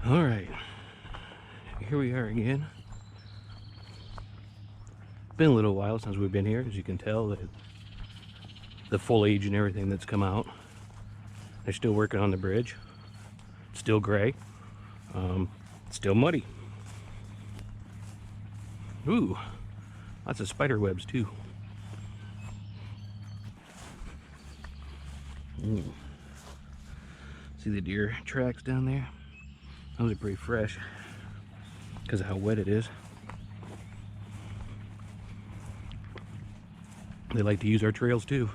All right, here we are again. Been a little while since we've been here, as you can tell that the foliage and everything that's come out. They're still working on the bridge. It's still gray. It's still muddy. Ooh, lots of spider webs too. Ooh. See the deer tracks down there? Those are pretty fresh because of how wet it is. They like to use our trails too.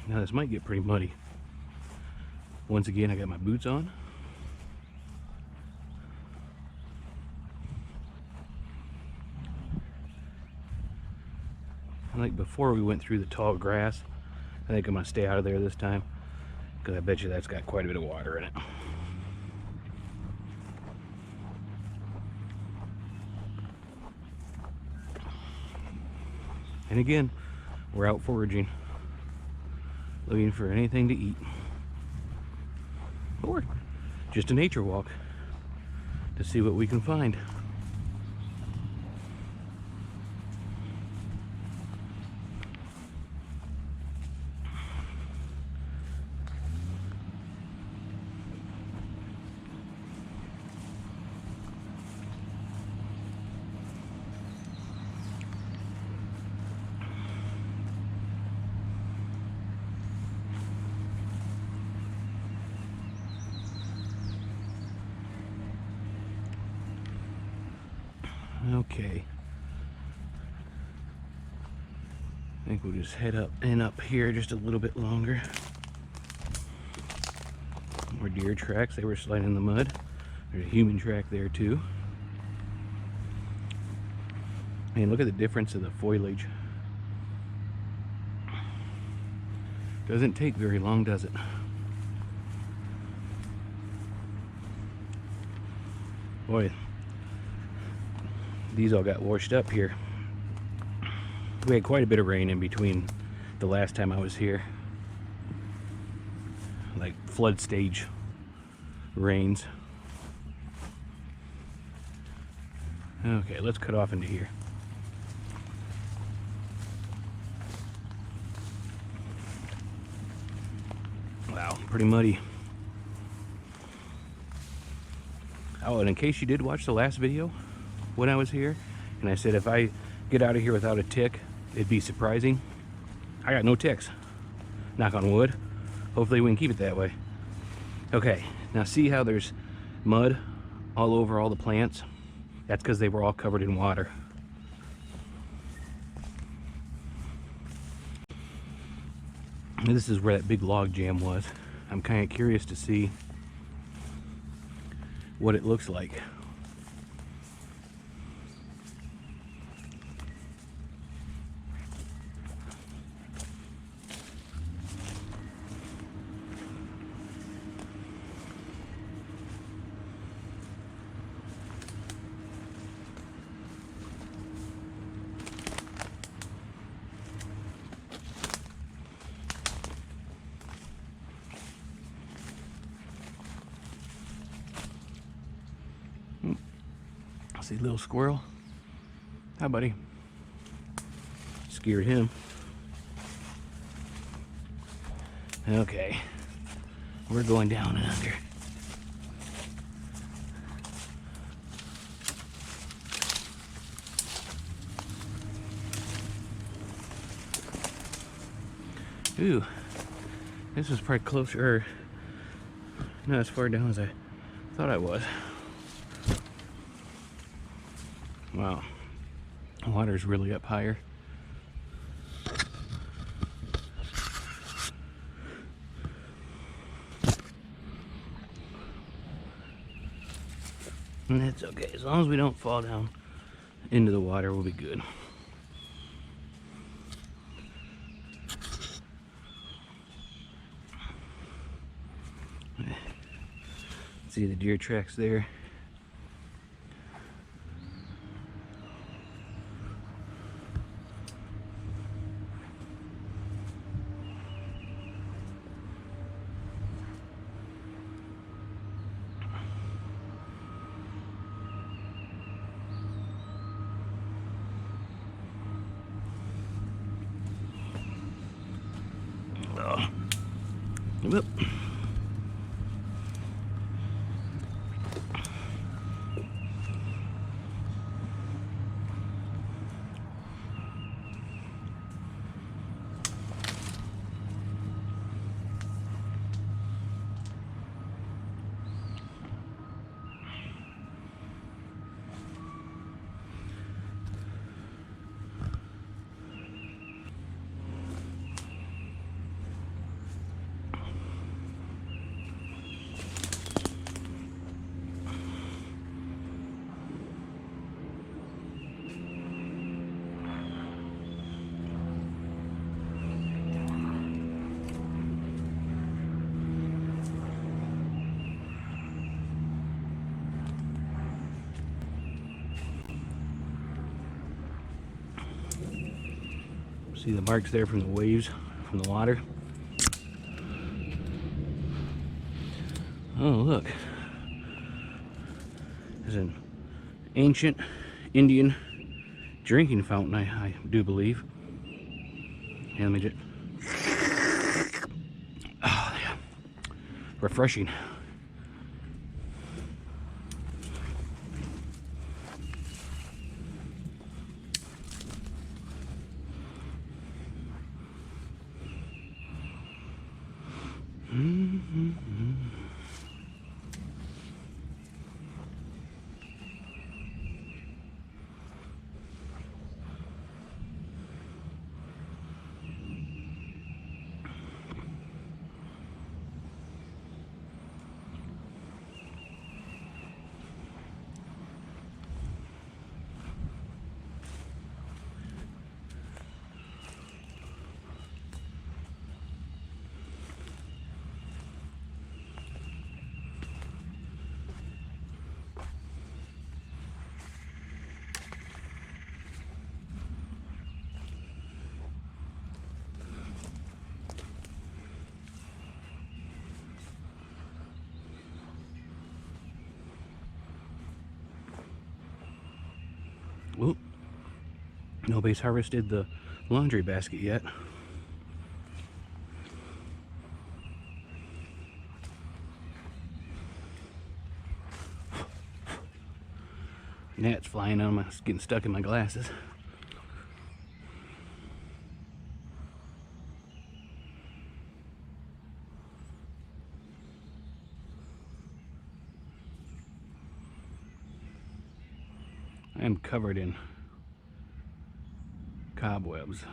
Now this might get pretty muddy. Once again, I got my boots on. Like before we went through the tall grass, I think I'm gonna stay out of there this time because I bet you that's got quite a bit of water in it. And again, we're out foraging, looking for anything to eat, or just a nature walk to see what we can find. Okay, I think we'll just head up and up here just a little bit longer. More deer tracks, they were sliding in the mud. There's a human track there too. And look at the difference of the foliage. Doesn't take very long, does it? Boy, these all got washed up here. We had quite a bit of rain in between the last time I was here. Like flood stage rains. Okay, let's cut off into here. Wow, pretty muddy. Oh, and in case you did watch the last video when I was here, and I said if I get out of here without a tick, it'd be surprising. I got no ticks. Knock on wood. Hopefully we can keep it that way. Okay, now see how there's mud all over all the plants? That's because they were all covered in water. And this is where that big log jam was. I'm kind of curious to see what it looks like. See little squirrel. Hi, buddy. Scared him. Okay, we're going down and under. Ooh, this was probably closer, or not as far down as I thought I was. Wow, the water's really up higher. And that's okay, as long as we don't fall down into the water, we'll be good. See the deer tracks there. Whoop. See the marks there from the waves, from the water. Oh, look. There's an ancient Indian drinking fountain, I do believe. And let me just... Oh, yeah. Refreshing. Whoop. Nobody's harvested the laundry basket yet. Gnats flying on my, getting stuck in my glasses. I am covered in cobwebs.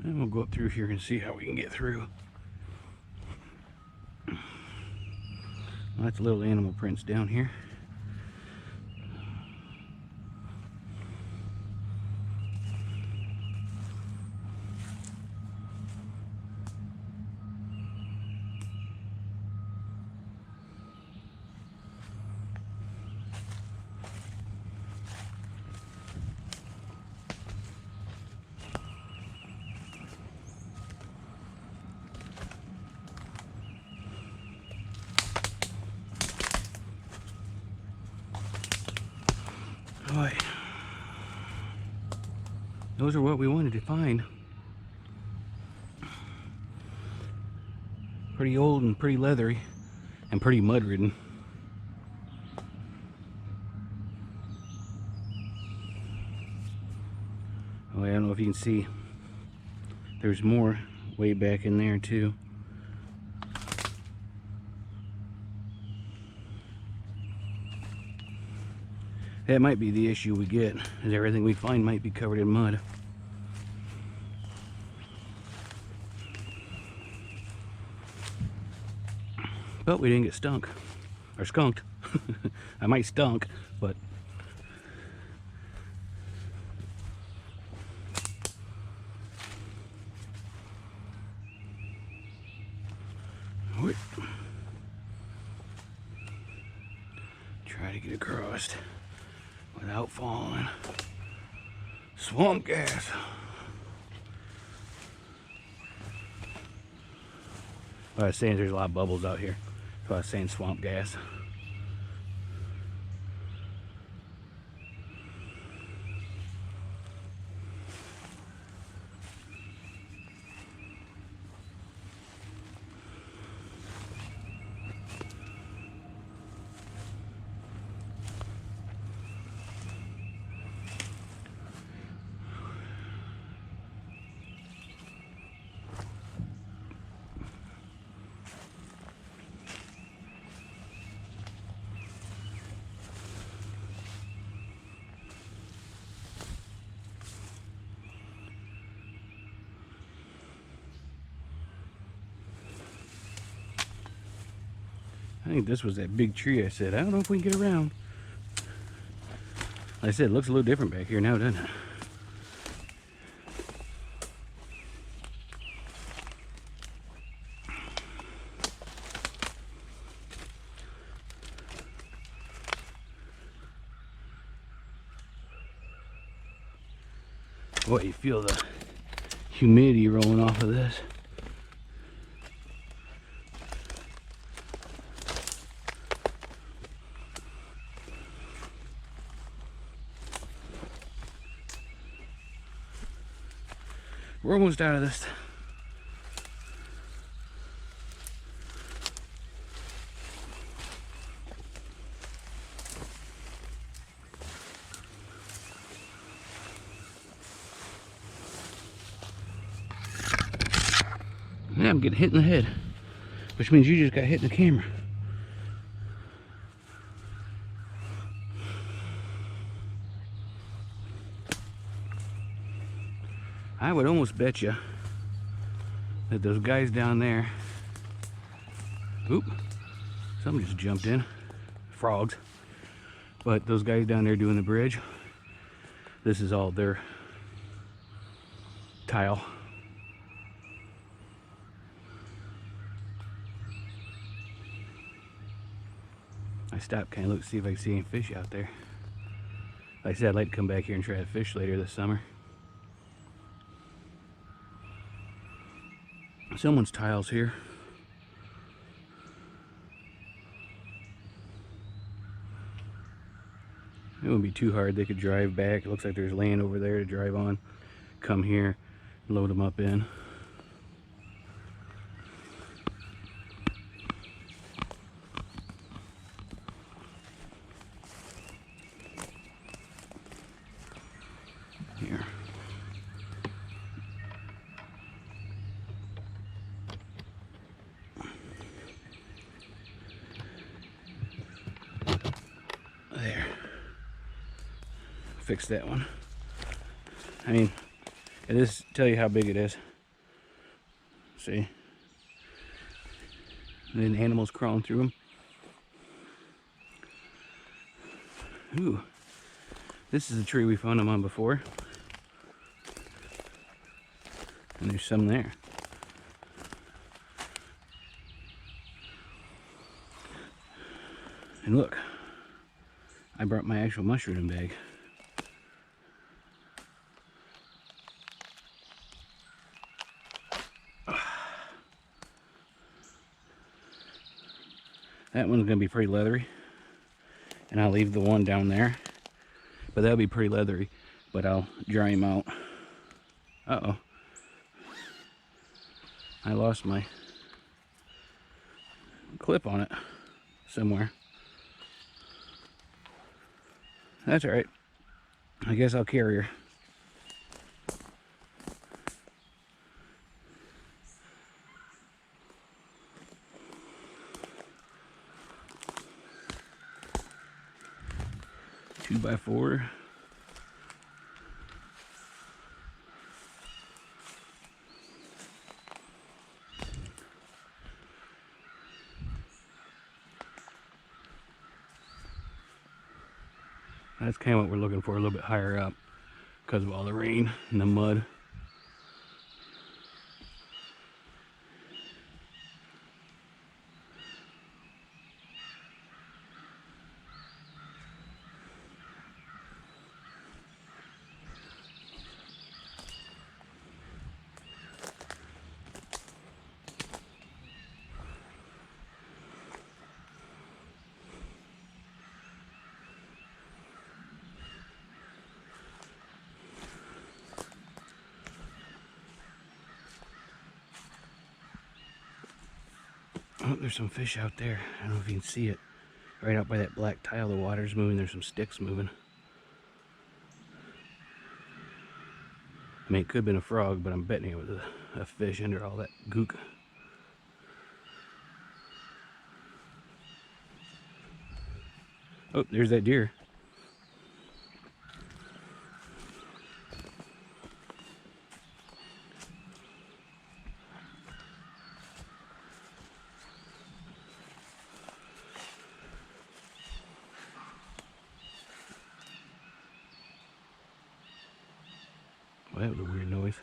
And we'll go up through here and see how we can get through. Lots of little animal prints down here. Boy, those are what we wanted to find. Pretty old and pretty leathery and pretty mud ridden. Oh, I don't know if you can see. There's more way back in there too. That might be the issue we get, is everything we find might be covered in mud. But we didn't get stunk. Or skunked. I might stunk, but... Try to get across without falling. Swamp gas. I was saying there's a lot of bubbles out here. So I was saying swamp gas. I think this was that big tree I said. I don't know if we can get around. Like I said, it looks a little different back here now, doesn't it? Boy, you feel the humidity rolling off of this. We're almost out of this. Yeah, I'm getting hit in the head, which means you just got hit in the camera. I would almost bet you that those guys down there, oop, something just jumped in, frogs, but those guys down there doing the bridge, this is all their tile. I stopped, kind of look to see if I can see any fish out there. Like I said, I'd like to come back here and try to fish later this summer. Someone's tiles here. It wouldn't be too hard. They could drive back. It looks like there's land over there to drive on. Come here, load them up in. Here. There. Fix that one. I mean, it is tell you how big it is. See? And then animals crawling through them. Ooh. This is a tree we found them on before. And there's some there. And look, I brought my actual mushroom bag. That one's gonna be pretty leathery. And I'll leave the one down there. But that'll be pretty leathery. But I'll dry him out. Uh-oh. I lost my clip on it somewhere. That's all right. I guess I'll carry her. Too 2x4. That's kind of what we're looking for, a little bit higher up because of all the rain and the mud. Oh, there's some fish out there. I don't know if you can see it. Right out by that black tile, the water's moving. There's some sticks moving. I mean, it could have been a frog, but I'm betting it was a fish under all that gook. Oh, there's that deer. Well, that was a weird noise.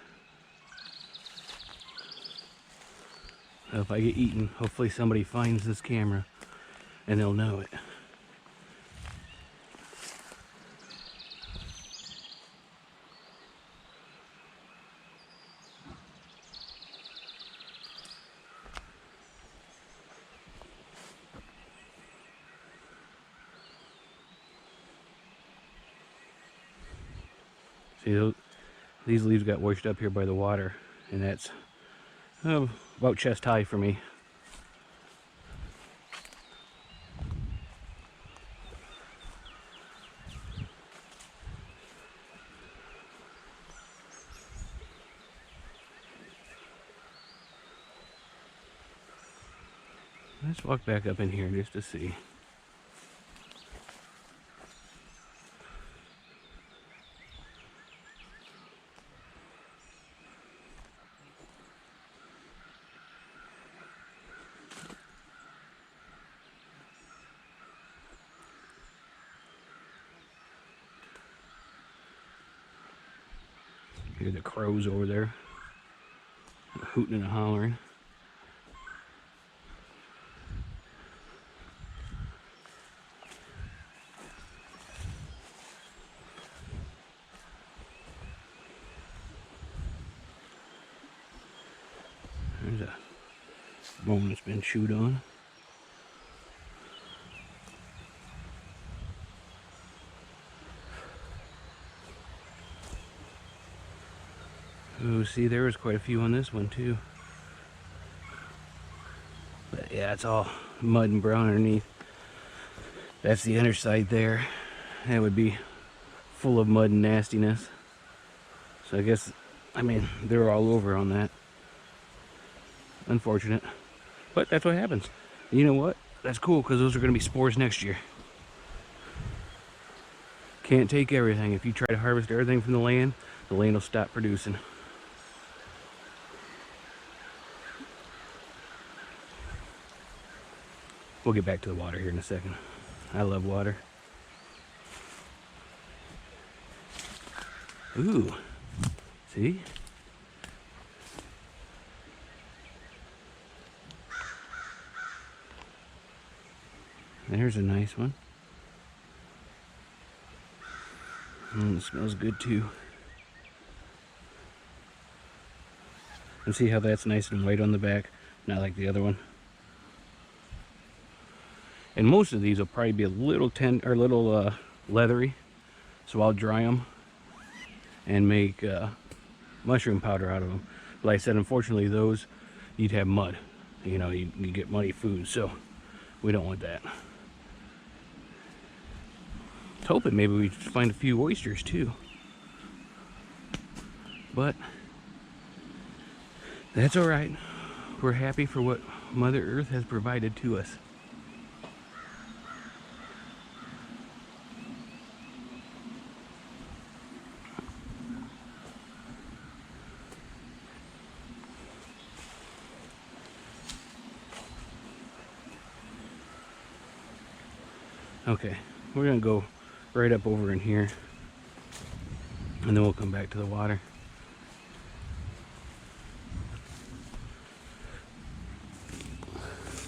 Well, if I get eaten, hopefully somebody finds this camera and they'll know it. See, these leaves got washed up here by the water, and that's about chest high for me. Let's walk back up in here just to see. Hear the crows over there, hooting and hollering. There's a bone that's been chewed on. Oh, see, there was quite a few on this one too. But yeah, it's all mud and brown underneath. That's the underside there. That would be full of mud and nastiness. So I guess, I mean, they're all over on that. Unfortunate. But that's what happens. You know what? That's cool, because those are going to be spores next year. Can't take everything. If you try to harvest everything from the land will stop producing. We'll get back to the water here in a second. I love water. Ooh. See? There's a nice one. It smells good too. And see how that's nice and white on the back, not like the other one. And most of these will probably be a little tender or little leathery, so I'll dry them and make mushroom powder out of them. But like I said, unfortunately, those you'd have mud. You know, you get muddy food, so we don't want that. I was hoping maybe we'd find a few oysters too, but that's all right. We're happy for what Mother Earth has provided to us. Okay, we're gonna go right up over in here, and then we'll come back to the water.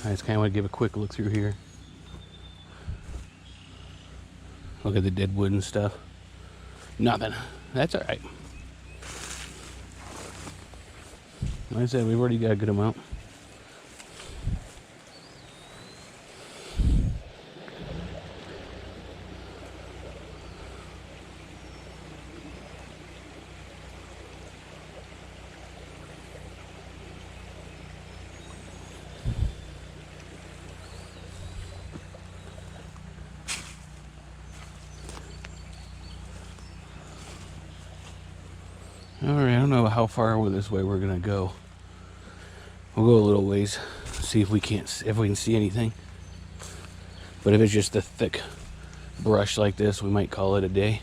I just kind of want to give a quick look through here. Look at the dead wood and stuff. Nothing. That's all right. Like I said, we've already got a good amount. All right, I don't know how far over this way we're gonna go. We'll go a little ways, see if we can see anything. But if it's just a thick brush like this, we might call it a day.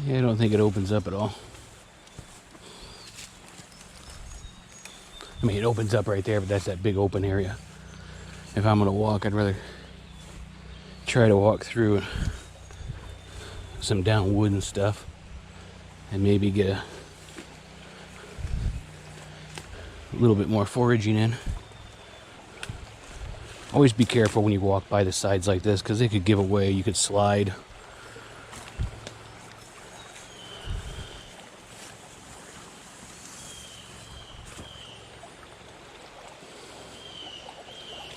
Yeah, I don't think it opens up at all. I mean, it opens up right there, but that's that big open area. If I'm gonna walk, I'd rather try to walk through some down wood and stuff, and maybe get a little bit more foraging in. Always be careful when you walk by the sides like this, because they could give away. You could slide.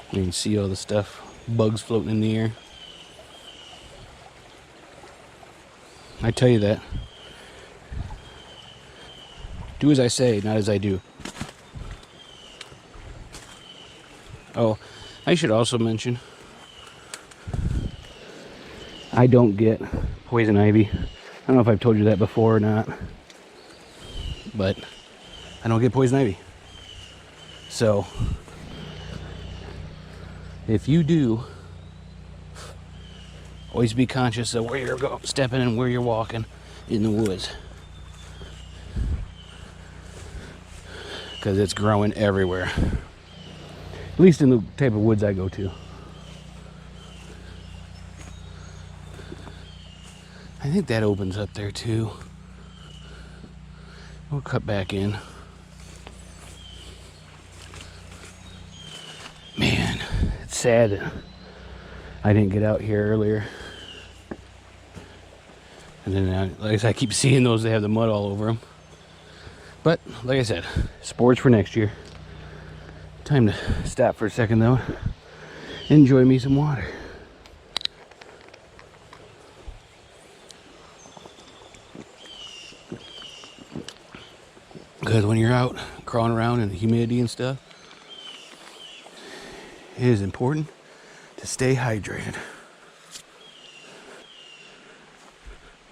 You can see all the stuff, bugs floating in the air. I tell you that. Do as I say, not as I do. Oh, I should also mention, I don't get poison ivy. I don't know if I've told you that before or not, but I don't get poison ivy. So, if you do, always be conscious of where you're stepping and where you're walking in the woods, because it's growing everywhere. At least in the type of woods I go to. I think that opens up there too. We'll cut back in. Man, it's sad that I didn't get out here earlier. And then, like I keep seeing those, they have the mud all over them. But, like I said, sports for next year. Time to stop for a second though. Enjoy me some water. Because when you're out crawling around in the humidity and stuff, it is important to stay hydrated.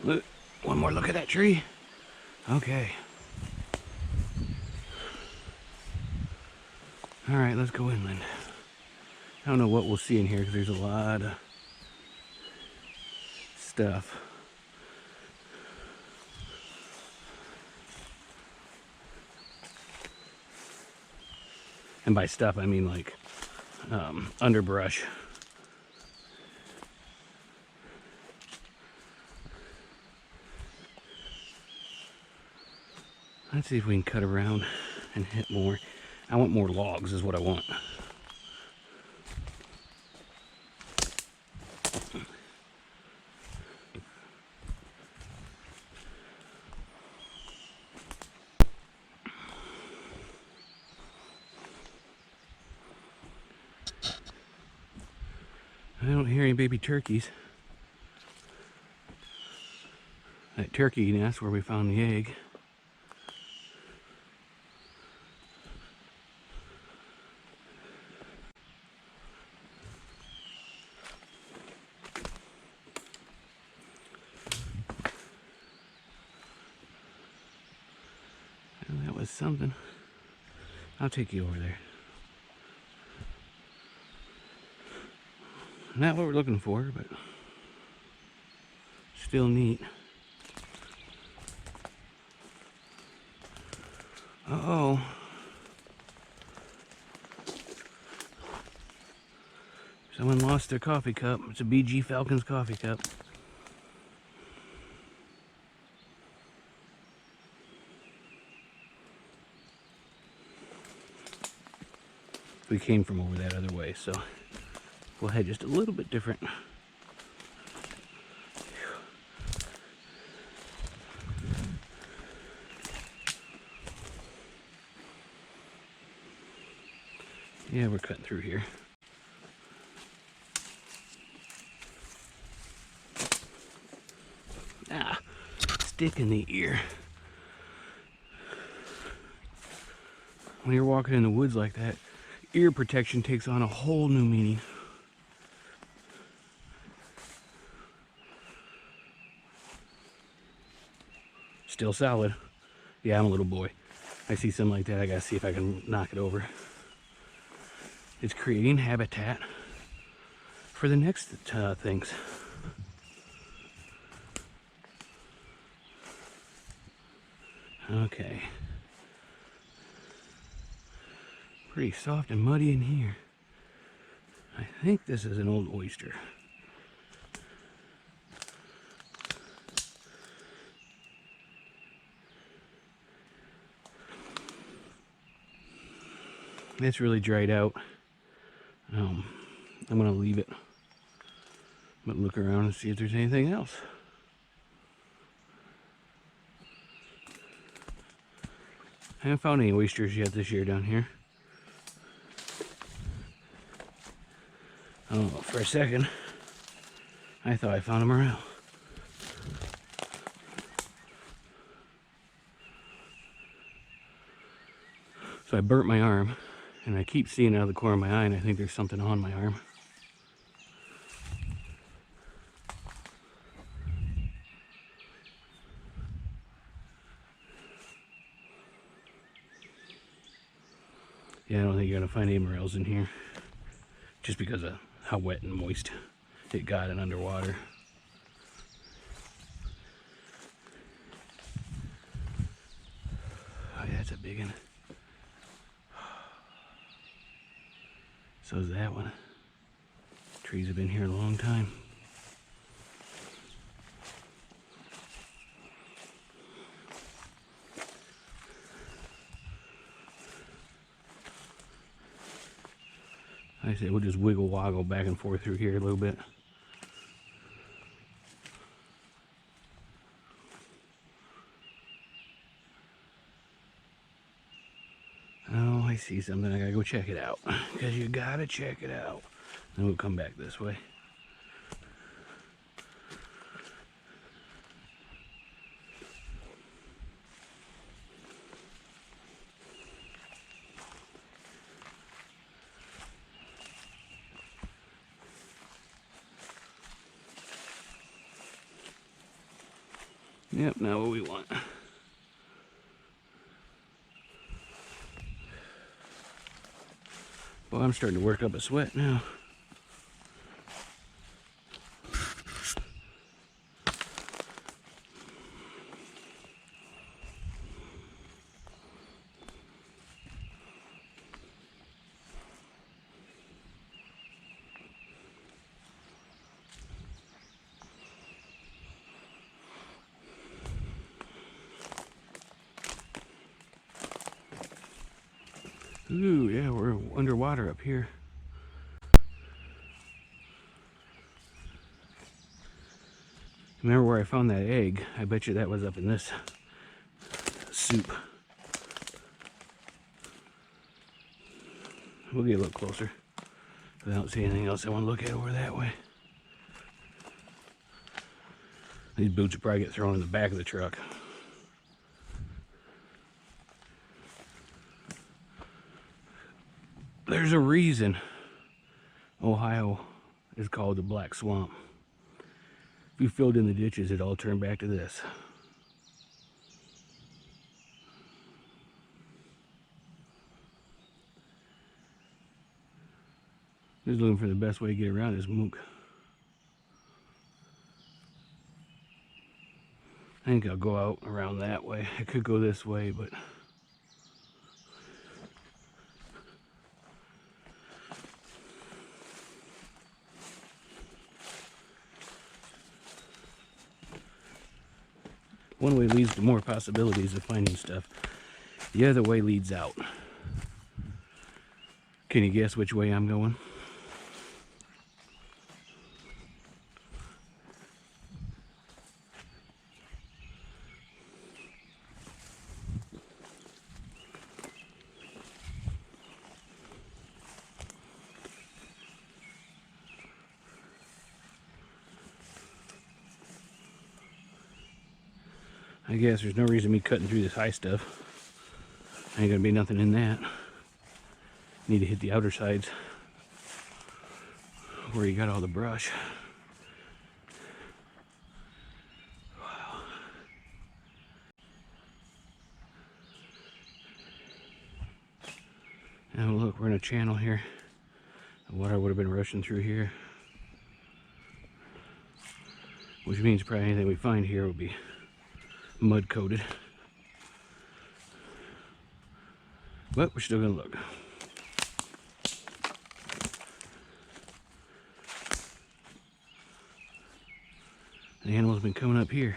Look, one more look at that tree. Okay. All right, let's go inland. I don't know what we'll see in here because there's a lot of stuff. And by stuff, I mean like underbrush. Let's see if we can cut around and hit more. I want more logs is what I want. I don't hear any baby turkeys. That turkey nest where we found the egg. And that was something. I'll take you over there. Not what we're looking for, but still neat. Uh-oh. Someone lost their coffee cup. It's a BG Falcons coffee cup. We came from over that other way, so we'll head just a little bit different. Yeah, we're cutting through here. Ah, stick in the ear. When you're walking in the woods like that, ear protection takes on a whole new meaning. Still solid. Yeah, I'm a little boy. I see something like that, I gotta see if I can knock it over. It's creating habitat for the next things. Okay. Pretty soft and muddy in here. I think this is an old oyster. It's really dried out. I'm gonna leave it, but look around and see if there's anything else. I haven't found any oysters yet this year down here. Oh, for a second, I thought I found them around. So I burnt my arm, and I keep seeing out of the corner of my eye, and I think there's something on my arm. Yeah, I don't think you're gonna find any morels in here, just because of how wet and moist it got and underwater. Oh yeah, that's a big one. So is that one. Trees have been here a long time. Like I said, we'll just wiggle woggle back and forth through here a little bit. Oh, I see something. I gotta go check it out. Because you gotta check it out. Then we'll come back this way. Yep, now what we want. Well, I'm starting to work up a sweat now. Ooh, yeah, we're underwater up here. Remember where I found that egg? I bet you that was up in this soup. We'll get a little closer. I don't see anything else I want to look at over that way. These boots will probably get thrown in the back of the truck. There's a reason Ohio is called the Black Swamp. If you filled in the ditches, it'd all turn back to this. Just looking for the best way to get around this mook. I think I'll go out around that way. I could go this way, but one way leads to more possibilities of finding stuff. The other way leads out. Can you guess which way I'm going? I guess there's no reason me cutting through this high stuff. Ain't gonna be nothing in that. Need to hit the outer sides where you got all the brush. Wow. Now look, we're in a channel here. The water would have been rushing through here, which means probably anything we find here will be mud coated. But we're still gonna look. The animal's been coming up here.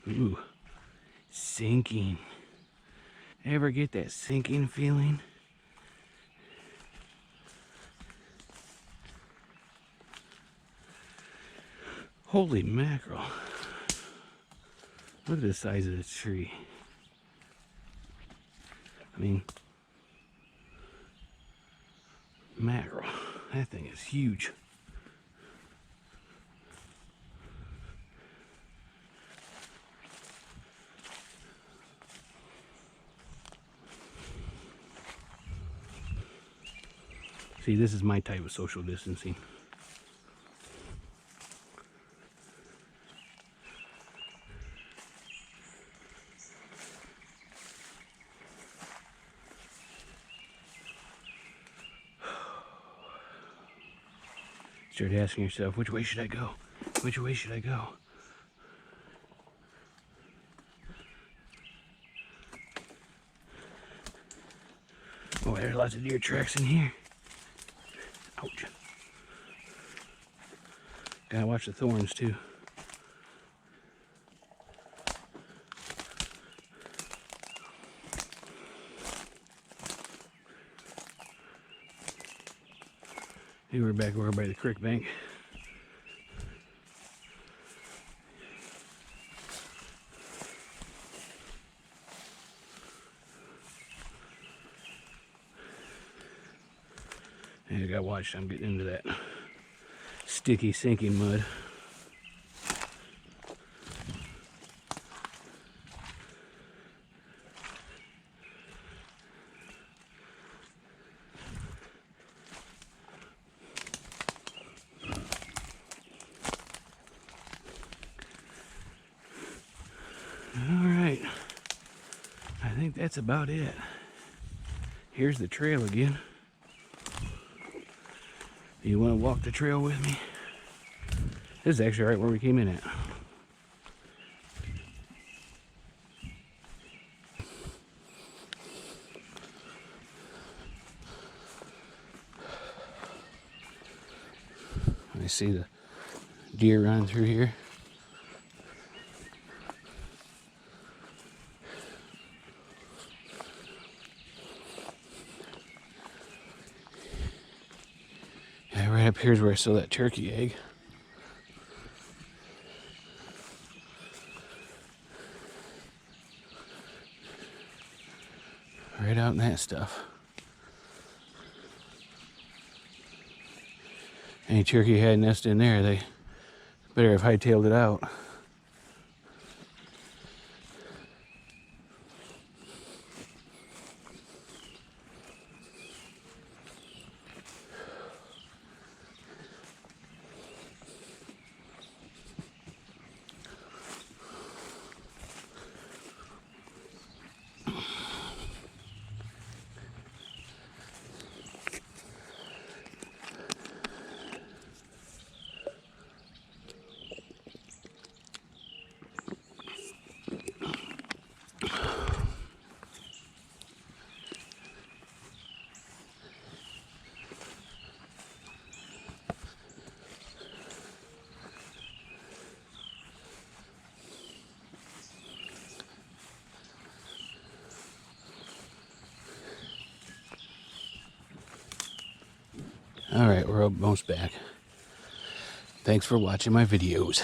Ooh, sinking. Ever get that sinking feeling? Holy mackerel. Look at the size of this tree. I mean, mackerel. That thing is huge. See, this is my type of social distancing. Start asking yourself, which way should I go? Which way should I go? Oh, there's lots of deer tracks in here. Ouch. Gotta watch the thorns too. Hey, we're back over by the creek bank. And I gotta watch, I'm getting into that sticky, sinking mud. Alright, I think that's about it. Here's the trail again. You want to walk the trail with me? This is actually right where we came in at. I see the deer running through here. Yeah, right up here is where I saw that turkey egg. right out in that stuff. Any turkey had a nest in there, they better have hightailed it out. Alright, we're almost back. Thanks for watching my videos.